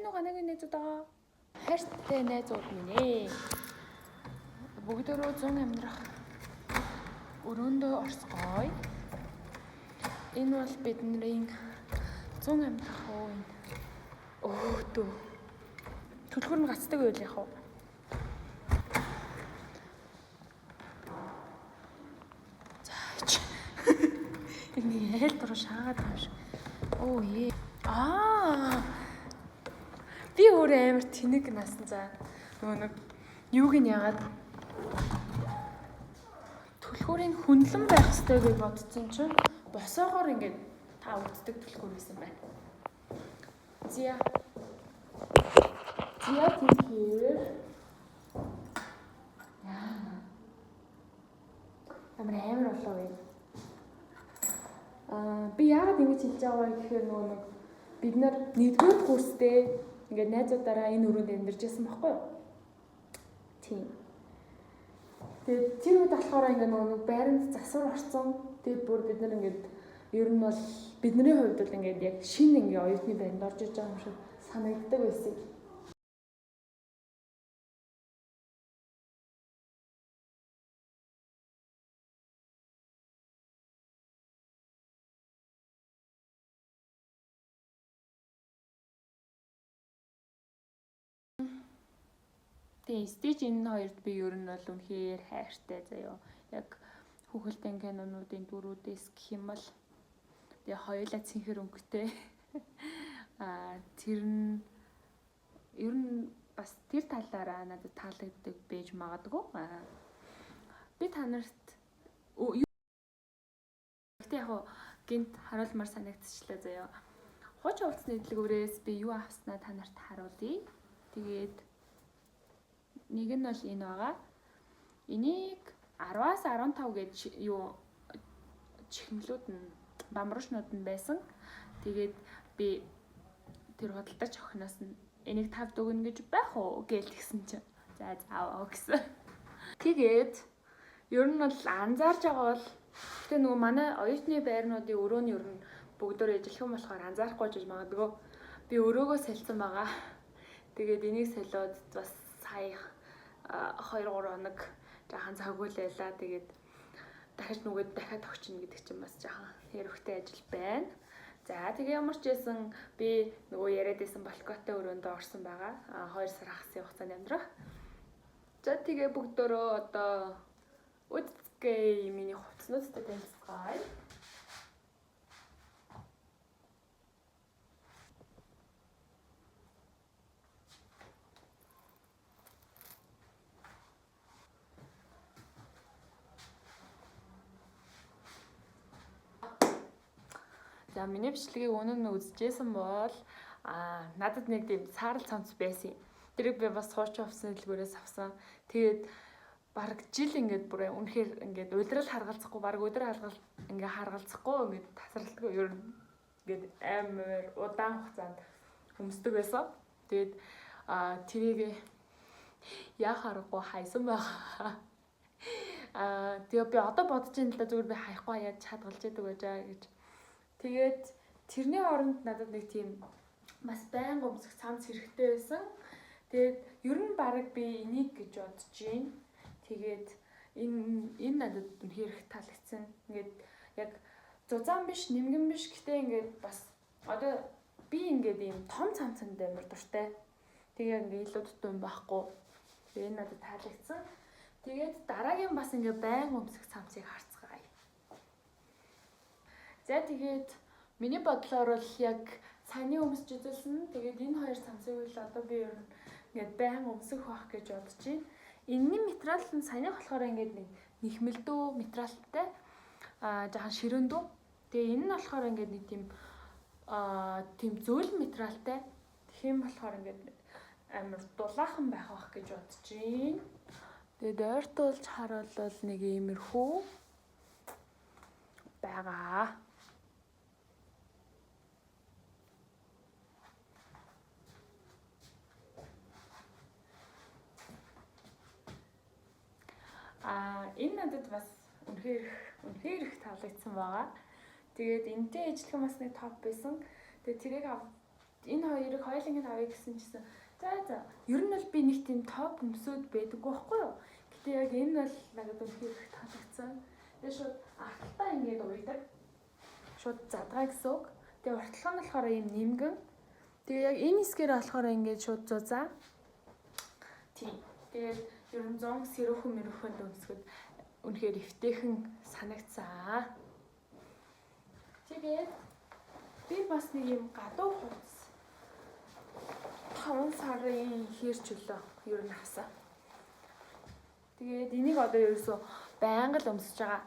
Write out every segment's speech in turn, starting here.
Сайн уу ганаагийн найзуудаа. Хайртай найзууд минь ээ. Бүгдөө 100 амьдрах өрөөндөө орсгоё. Энэ бол бидний 100 амьдрах үеийн өөдөө. Төлхөр нь гацдаг байл яах вэ? Заач. Энийг ял дуруу шаагаад байгаа юм шиг. Оо ээ. Би өөрөө амар тэнэг насан за. Нөгөө нэг юуг нь яагаад төлхөрийн хүнлэн байх ёстой гэж бодсон чинь босоогоор ингээд та үздэг төлхөр байсан байна. Зя тэгэхээр амар болоо вэ. Би яагаад ингэж хэлж байгаа вэ гэхээр нөгөө нэг бид нар нэгдүгээр курстэй ингээд найзуудаараа энэ өрөөнд амьдарч байсан байхгүй юу? Тийм. Тэгээд тэр үед болохоор ингээд нөгөө байранд засвар орсон. Тэгээд бүр бид нар ингээд ер нь бол бидний хувьд бол ингээд яг шинэ ингээд оюутны байранд орж иж байгаа юм шиг санагддаг байсан. Тэгээ стейж энэ хоёрд би ер нь бол үнэхээр хайртай заяа. Яг хүүхэлдэйн кинонуудын дөрүүдээс гэх юм бол тэгээ хоёулаа цэнхэр өнгөтэй. Тэр нь ер нь бас тэр талаараа надад таалагддаг байж магадгүй. Би та нарт гэхдээ яг гинт харуулмаар санагдчихлаа заяа. Хуучин хувцсны дэлгүүрээс би юу авснаа та нарт харуулъя. Тэгээд нэг нь бол энэ байгаа. Энийг 10-аас 15 гэж юу чихмлүүд нь бамруушнууд нь байсан. Тэгээд би тэр худалдаач охиноос нь энийг 5 дүгнэ гэж байх уу гээл тэгсэн чинь за зааваа гэсэн. Тэгээд ер нь бол анзаарч байгаа бол гэтээ нөгөө манай оюутны байрнуудын өрөөний ер нь бүгдөө ижилхэн болохоор анзаарахгүй жиж магадгүй. Би өрөөгөө салсан байгаа. Тэгээд энийг солиод бас сая 2-3 хоног жаахан цаггүй л байлаа. Тэгээд дахиж дахиад огчно гэдэг чинь бас жаахан хэрэгтэй ажил байна. За тэгээ ямар ч байсан би нөгөө яриад байсан балкотой өрөөндөө орсон байгаа. 2 сар хагасын хугацаанд амьдрах. За тэгээ бүгдөө одоо үдцгээ миний хувцснуудтай танилцгаая. За миний бичлэгийг өнөө нь үзчихсэн бол надад нэг тийм саарл цамц байсан. Тэрийг би бас хуучин хувцсны дэлгүүрээс авсан. Тэгээд бараг жил ингээд бүр үнэхээр ингээд уйлдрал харгалзахгүй бараг өдөр ингээд харгалзахгүй ингээд тасралтгүй ер нь ингээд амар удаан хугацаанд өмсдөг байсан. Тэгээд тэрийг яах аргагүй хайсан байгаа. Тэгээ би одоо бодож ин л да зүгээр би хаяхгүй яаж чадгалж яадаг байжаа гэж. Тэгээд тэрний оронд надад нэг тийм бас байнга өмсөх цамц хэрэгтэй байсан. Тэгээд ер нь бараг би энийг гэж бодож байна. Тэгээд энэ надад үнэхээр их таалагдсан. Ингээд яг зузаан биш, нимгэн биш гэтээ ингээд бас одоо би ингээд ийм том цамцанд амар дуртай. Тэгээ ингээд илүү дутуу юм байхгүй. Тэгээ энэ надад таалагдсан. Тэгээд дараагийн бас ингээд байнга өмсөх цамцыг харцгаая. За тэгээд миний бодлоор бол яг саяны өмсч үзүүлсэн. Тэгээд энэ хоёр цамцыг л одоо би ер нь ингээд байнга өмсөх байх гэж бодож байна. Энэний материал нь саяны болохоор ингээд нэг нэхмэлдүү материалтай жаахан ширээндүү. Тэгээ энэ нь болохоор ингээд нэг тийм зөөлөн материалтай. Тэгэх юм болохоор ингээд амар дулаахан байх гэж бодож байна. Тэгээд ойртуулж харуулбал нэг иймэрхүү байгаа. Энэ надад бас үнэхээр их таалагдсан байгаа. Тэгээд энэтэй ижилхэн бас нэг топ байсан. Тэгээд тэрийг энэ хоёрыг хоёуланг нь авъя гэсэн чийсэн. За. Ер нь бол би нэг тийм топ өмсөд байдаггүй байхгүй юу? Гэтэ яг энэ бол надад үнэхээр их таалагдсан. Тэгээ шууд ахалтаа ингээд уйдаг. Шууд задгаа гэсэн үг. Тэгээ уртлах нь болохоор ийм нимгэн. Тэгээ яг энэ хэсгээр болохоор ингээд шууд зузаа. Тийм. Тэгээд ер нь 100 сэрүүхэн мөрөхөнд өмсгöd үнэхээр эвтэйхэн санагцсан. Тэгээд би бас нэг юм гадуу хувцас 5 сарын ихэр чөлөө ер нь авсан. Тэгээд энийг одоо ерөөсөө байнга л өмсөж байгаа.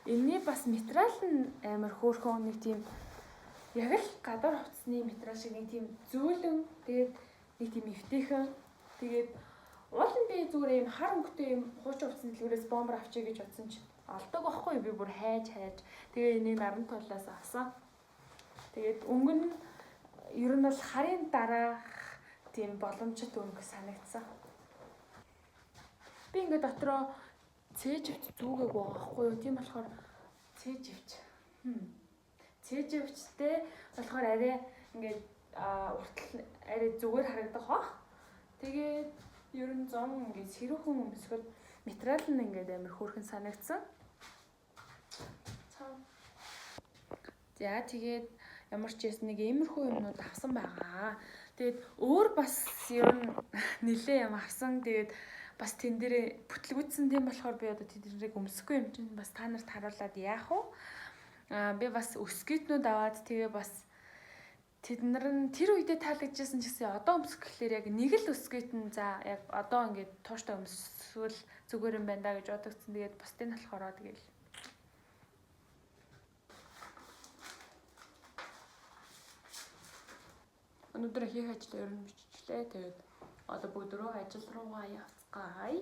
Энийний бас материал нь амар хөөрхөн нэг тийм яг л гадуур хувцсны материал шиг нэг тийм зөөлөн тэгээд нэг тийм эвтэйхэн тэгээд уул нь би зүгээр юм хар өнгөтэй юм хуучин хувцсны дэлгүүрээс бомбер авчиг гэж бодсон чинь олдог байхгүй би бүр хайж тэгээ энийг наран тулаас авсан. Тэгээд өнгө нь ер нь бол харын дараах тийм боломжит өнгө санагдсан. Би ингээд дотроо цээжвч зүгээгүй байгаа байхгүй юу? Тийм болохоор цээжвч. Цээжвчтэй болохоор арай ингээд уртл арай зүгээр харагдах бах. Тэгээд ер нь 100 ингээд сэрүүхэн өмсгöd материал нь ингээд амар хөөрхөн санагдсан. За тэгээд ямар ч юм нэг иймэрхүү юмнууд авсан байгаа. Тэгээд өөр бас ер нь нилээ юм авсан. Тэгээд бас тэн дээр бүтлгүүцсэн тийм болохоор би одоо тэднийг өмсөхгүй юм чинь бас та нарт харуулад яах вэ? Би бас өсгөйтнүүд аваад тэгээ бас тэд нар нь тэр үедээ таалагдчихсан ч гэсэн одоо өмсөх гэхлээр яг нэг л өсгөйтэн за яг одоо ингээд тууштай өмсвөл зүгээр юм байна да гэж бодогдсон. Тэгээд бусдын болохоор тэгэл өнөөдөр хийх ажил ер нь бичлээ. Тэгээд одоо бүгд рүү ажил руугаа явцгаая.